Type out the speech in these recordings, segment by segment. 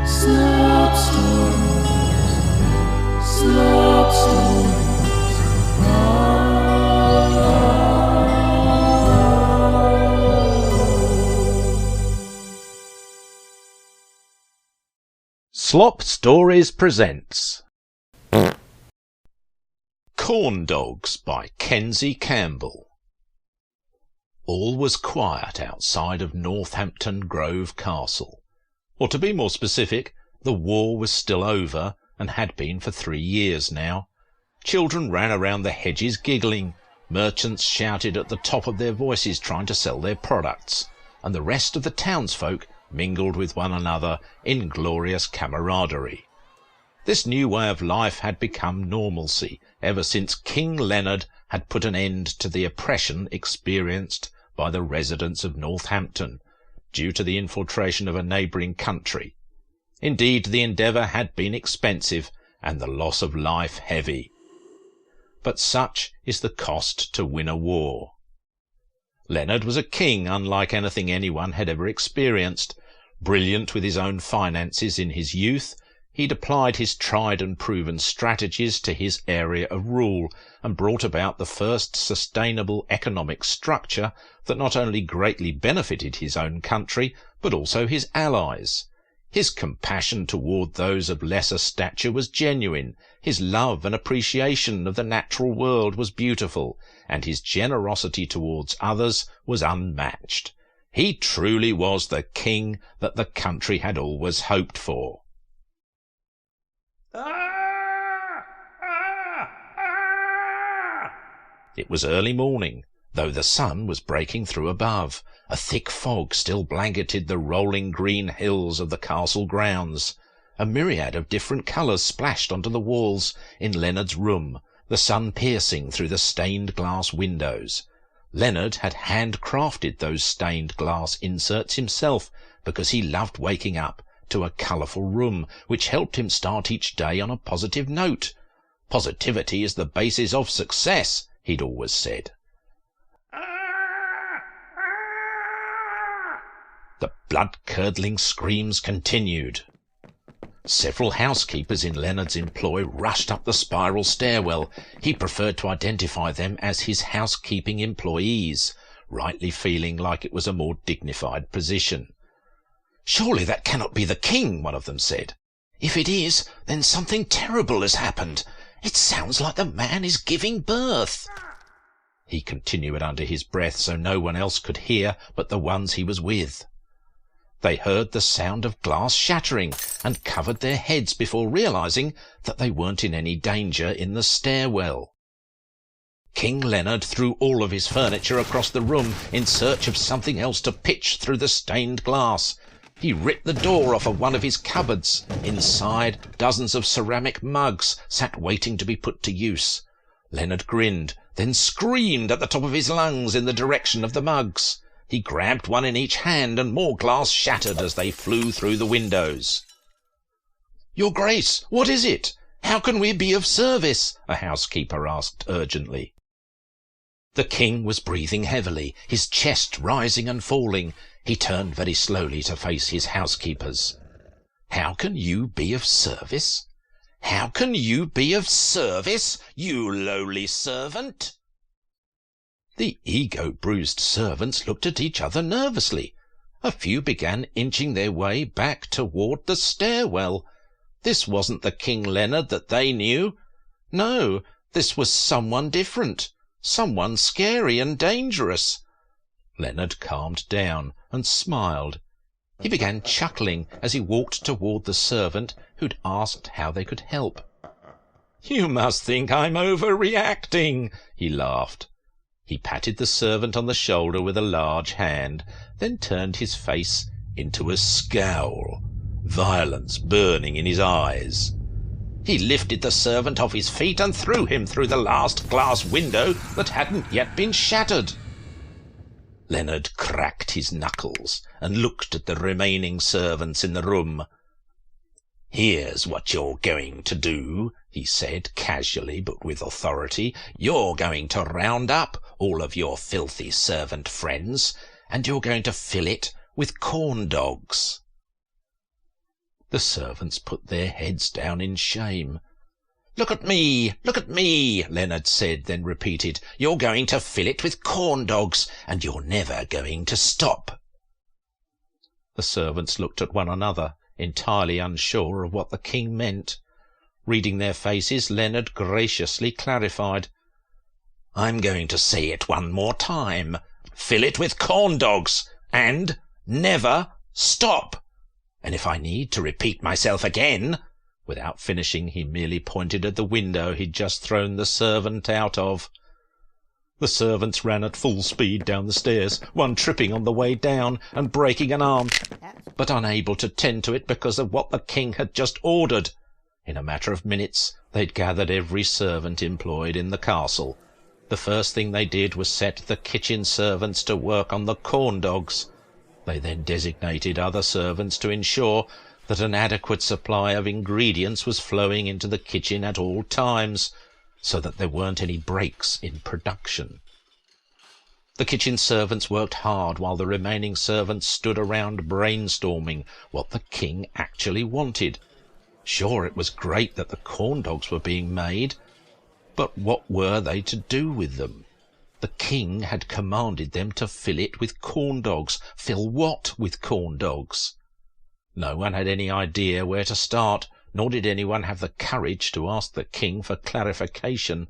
Slop stories, slop stories. Slop Stories presents Corndogs by Kenzie Campbell. All was quiet outside of Northampton Grove Castle. Or to be more specific, the war was still over, and had been for 3 years now. Children ran around the hedges giggling, merchants shouted at the top of their voices trying to sell their products, and the rest of the townsfolk mingled with one another in glorious camaraderie. This new way of life had become normalcy ever since King Leonard had put an end to the oppression experienced by the residents of Northampton, due to the infiltration of a neighbouring country. Indeed, the endeavour had been expensive, and the loss of life heavy. But such is the cost to win a war. Leonard was a king unlike anything anyone had ever experienced. Brilliant with his own finances in his youth, he'd applied his tried and proven strategies to his area of rule, and brought about the first sustainable economic structure that not only greatly benefited his own country, but also his allies. His compassion toward those of lesser stature was genuine, his love and appreciation of the natural world was beautiful, and his generosity towards others was unmatched. He truly was the king that the country had always hoped for. It was early morning, though the sun was breaking through above. A thick fog still blanketed the rolling green hills of the castle grounds. A myriad of different colours splashed onto the walls in Leonard's room, the sun piercing through the stained glass windows. Leonard had handcrafted those stained glass inserts himself, because he loved waking up to a colourful room, which helped him start each day on a positive note. Positivity is the basis of success, he'd always said. The blood-curdling screams continued. Several housekeepers in Leonard's employ rushed up the spiral stairwell. He preferred to identify them as his housekeeping employees, rightly feeling like it was a more dignified position. "Surely that cannot be the king," one of them said. "If it is, then something terrible has happened. It sounds like the man is giving birth." He continued under his breath so no one else could hear but the ones he was with. They heard the sound of glass shattering, and covered their heads before realizing that they weren't in any danger in the stairwell. King Leonard threw all of his furniture across the room in search of something else to pitch through the stained glass. He ripped the door off of one of his cupboards. Inside, dozens of ceramic mugs sat waiting to be put to use. Leonard grinned, then screamed at the top of his lungs in the direction of the mugs. He grabbed one in each hand, and more glass shattered as they flew through the windows. "Your Grace, what is it? How can we be of service?" a housekeeper asked urgently. The king was breathing heavily, his chest rising and falling. He turned very slowly to face his housekeepers. "How can you be of service? How can you be of service, you lowly servant?" The ego-bruised servants looked at each other nervously. A few began inching their way back toward the stairwell. This wasn't the King Leonard that they knew. No, this was someone different, someone scary and dangerous. Leonard calmed down and smiled. He began chuckling as he walked toward the servant who'd asked how they could help. "You must think I'm overreacting," he laughed. He patted the servant on the shoulder with a large hand, then turned his face into a scowl, violence burning in his eyes. He lifted the servant off his feet and threw him through the last glass window that hadn't yet been shattered. Leonard cracked his knuckles and looked at the remaining servants in the room. "Here's what you're going to do," he said, casually but with authority. "You're going to round up all of your filthy servant friends, and you're going to fill it with corn dogs." The servants put their heads down in shame. "Look at me, look at me," Leonard said, then repeated, "You're going to fill it with corn dogs, and you're never going to stop." The servants looked at one another, entirely unsure of what the king meant. Reading their faces, Leonard graciously clarified, "I'm going to say it one more time. Fill it with corn dogs, and never stop. And if I need to repeat myself again—" Without finishing, he merely pointed at the window he'd just thrown the servant out of. The servants ran at full speed down the stairs, one tripping on the way down and breaking an arm, but unable to tend to it because of what the king had just ordered. In a matter of minutes they'd gathered every servant employed in the castle. The first thing they did was set the kitchen servants to work on the corn dogs. They then designated other servants to ensure that an adequate supply of ingredients was flowing into the kitchen at all times, so that there weren't any breaks in production. The kitchen servants worked hard while the remaining servants stood around brainstorming what the king actually wanted. Sure, it was great that the corn dogs were being made, but what were they to do with them? The king had commanded them to fill it with corn dogs. Fill what with corn dogs? No one had any idea where to start, nor did anyone have the courage to ask the king for clarification.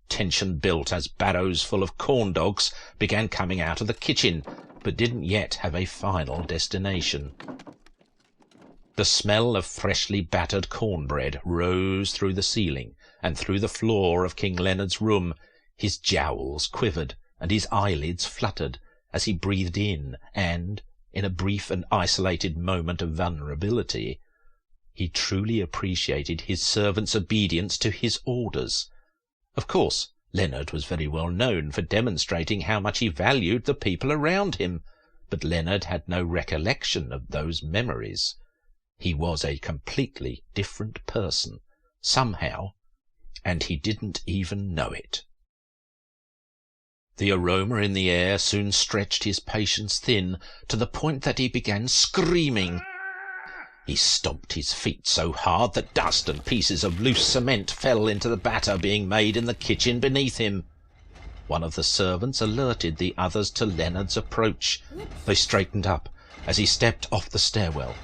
Tension built as barrows full of corn dogs began coming out of the kitchen, but didn't yet have a final destination. The smell of freshly battered cornbread rose through the ceiling and through the floor of King Leonard's room. His jowls quivered and his eyelids fluttered as he breathed in and, in a brief and isolated moment of vulnerability, he truly appreciated his servants' obedience to his orders. Of course, Leonard was very well known for demonstrating how much he valued the people around him, but Leonard had no recollection of those memories. He was a completely different person, somehow, and he didn't even know it. The aroma in the air soon stretched his patience thin, to the point that he began screaming. He stomped his feet so hard that dust and pieces of loose cement fell into the batter being made in the kitchen beneath him. One of the servants alerted the others to Leonard's approach. They straightened up as he stepped off the stairwell.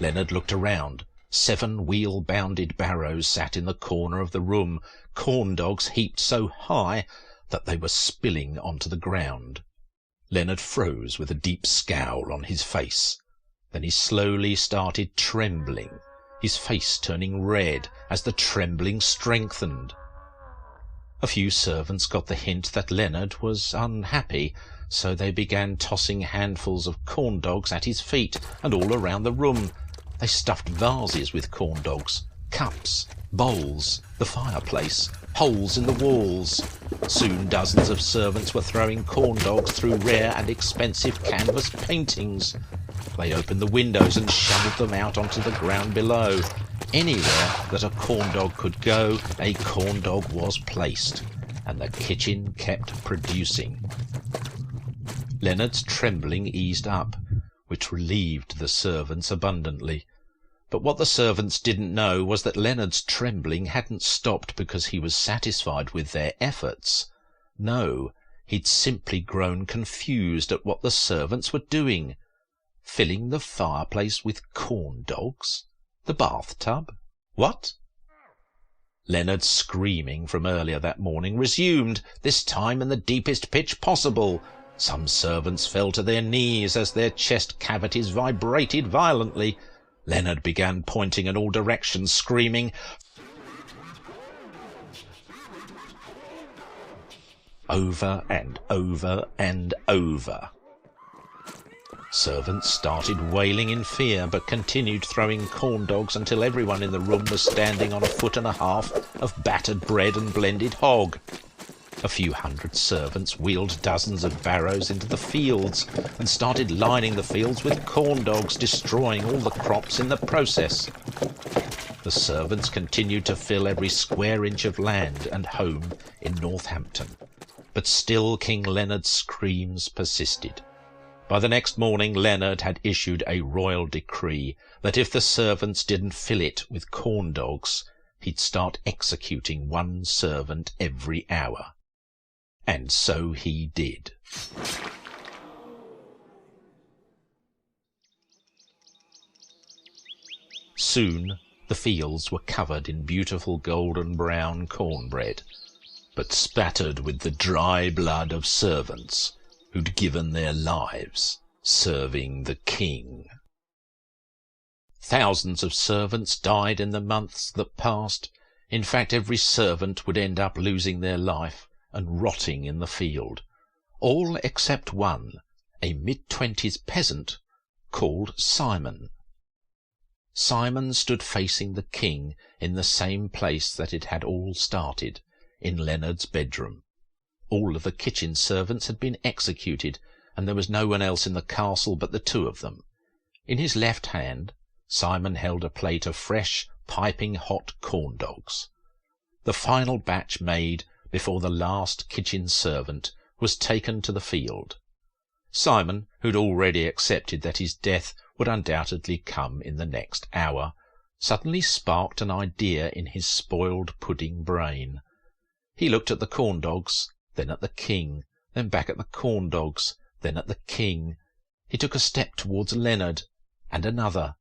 Leonard looked around. 7 wheel-bounded barrows sat in the corner of the room, corn dogs heaped so high that they were spilling onto the ground. Leonard froze with a deep scowl on his face. Then he slowly started trembling, his face turning red as the trembling strengthened. A few servants got the hint that Leonard was unhappy, so they began tossing handfuls of corn dogs at his feet and all around the room. They stuffed vases with corn dogs, cups, bowls, the fireplace, holes in the walls. Soon dozens of servants were throwing corn dogs through rare and expensive canvas paintings. They opened the windows and shoveled them out onto the ground below. Anywhere that a corn dog could go, a corn dog was placed, and the kitchen kept producing. Leonard's trembling eased up, which relieved the servants abundantly. But what the servants didn't know was that Leonard's trembling hadn't stopped because he was satisfied with their efforts. No, he'd simply grown confused at what the servants were doing. Filling the fireplace with corn dogs? The bathtub? What? Leonard's screaming from earlier that morning resumed, this time in the deepest pitch possible. Some servants fell to their knees as their chest cavities vibrated violently. Leonard began pointing in all directions, screaming, over and over and over. Servants started wailing in fear, but continued throwing corn dogs until everyone in the room was standing on 1.5 feet of battered bread and blended hog. A few hundred servants wheeled dozens of barrows into the fields and started lining the fields with corn dogs, destroying all the crops in the process. The servants continued to fill every square inch of land and home in Northampton, but still King Leonard's screams persisted. By the next morning Leonard had issued a royal decree that if the servants didn't fill it with corn dogs, he'd start executing one servant every hour. And so he did. Soon the fields were covered in beautiful golden brown cornbread, but spattered with the dry blood of servants who'd given their lives serving the king. Thousands of servants died in the months that passed. In fact, every servant would end up losing their life and rotting in the field, all except one, a mid-twenties peasant called Simon. Simon stood facing the king in the same place that it had all started, in Leonard's bedroom. All of the kitchen servants had been executed, and there was no one else in the castle but the two of them. In his left hand, Simon held a plate of fresh, piping hot corn dogs. The final batch made before the last kitchen servant was taken to the field. Simon, who'd already accepted that his death would undoubtedly come in the next hour, suddenly sparked an idea in his spoiled pudding brain. He looked at the corn dogs, then at the king, then back at the corn dogs, then at the king. He took a step towards Leonard, and another.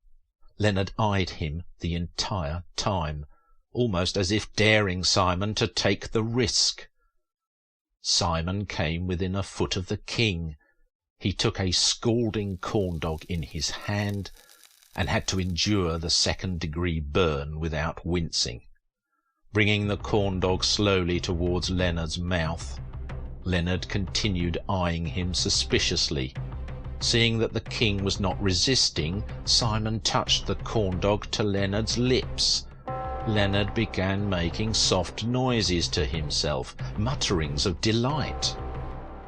Leonard eyed him the entire time, almost as if daring Simon to take the risk. Simon came within a foot of the king. He took a scalding corn dog in his hand, and had to endure the second-degree burn without wincing. Bringing the corn dog slowly towards Leonard's mouth, Leonard continued eyeing him suspiciously. Seeing that the king was not resisting, Simon touched the corn dog to Leonard's lips. Leonard began making soft noises to himself, mutterings of delight.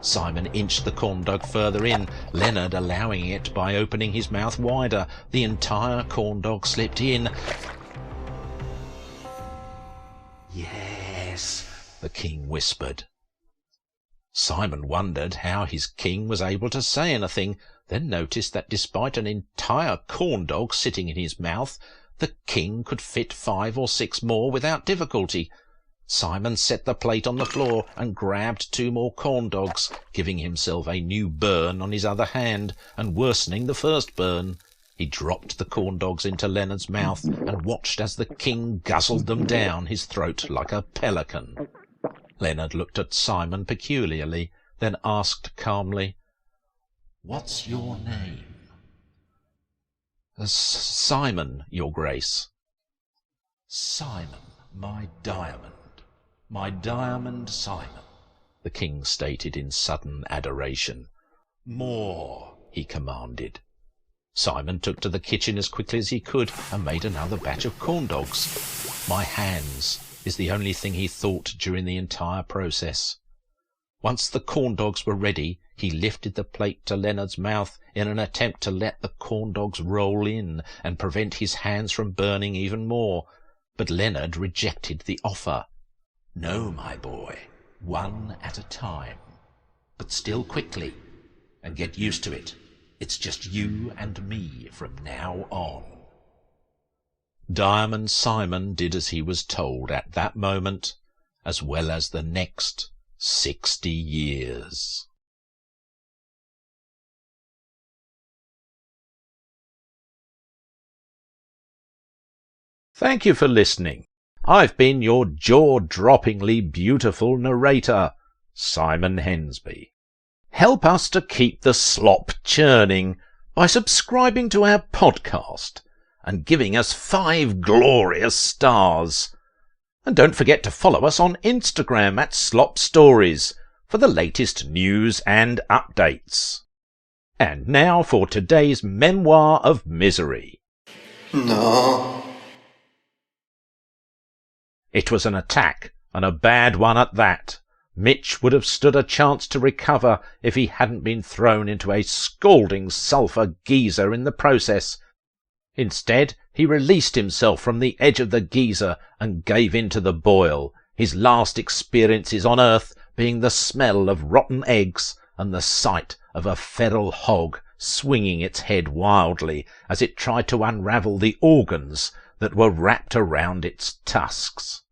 Simon inched the corn dog further in, Leonard allowing it by opening his mouth wider. The entire corn dog slipped in. "Yes," the king whispered. Simon wondered how his king was able to say anything, then noticed that despite an entire corn dog sitting in his mouth, the king could fit 5 or 6 more without difficulty. Simon set the plate on the floor and grabbed 2 more corn dogs, giving himself a new burn on his other hand and worsening the first burn. He dropped the corn dogs into Leonard's mouth and watched as the king guzzled them down his throat like a pelican. Leonard looked at Simon peculiarly, then asked calmly, "What's your name?" "Simon, your grace." "Simon, my diamond. My diamond Simon," the king stated in sudden adoration. "More," he commanded. Simon took to the kitchen as quickly as he could and made another batch of corn dogs. "My hands," is the only thing he thought during the entire process. Once the corn dogs were ready, he lifted the plate to Leonard's mouth in an attempt to let the corn dogs roll in and prevent his hands from burning even more. But Leonard rejected the offer. "No, my boy, one at a time, but still quickly, and get used to it. It's just you and me from now on." Diamond Simon did as he was told at that moment, as well as the next 60 years. Thank you for listening. I've been your jaw-droppingly beautiful narrator, Simon Hensby. Help us to keep the slop churning by subscribing to our podcast and giving us 5 glorious stars. And don't forget to follow us on Instagram at Slop Stories for the latest news and updates. And now for today's Memoir of Misery. No. It was an attack, and a bad one at that. Mitch would have stood a chance to recover if he hadn't been thrown into a scalding sulphur geyser in the process. Instead, he released himself from the edge of the geyser and gave in to the boil, his last experiences on earth being the smell of rotten eggs and the sight of a feral hog swinging its head wildly as it tried to unravel the organs that were wrapped around its tusks.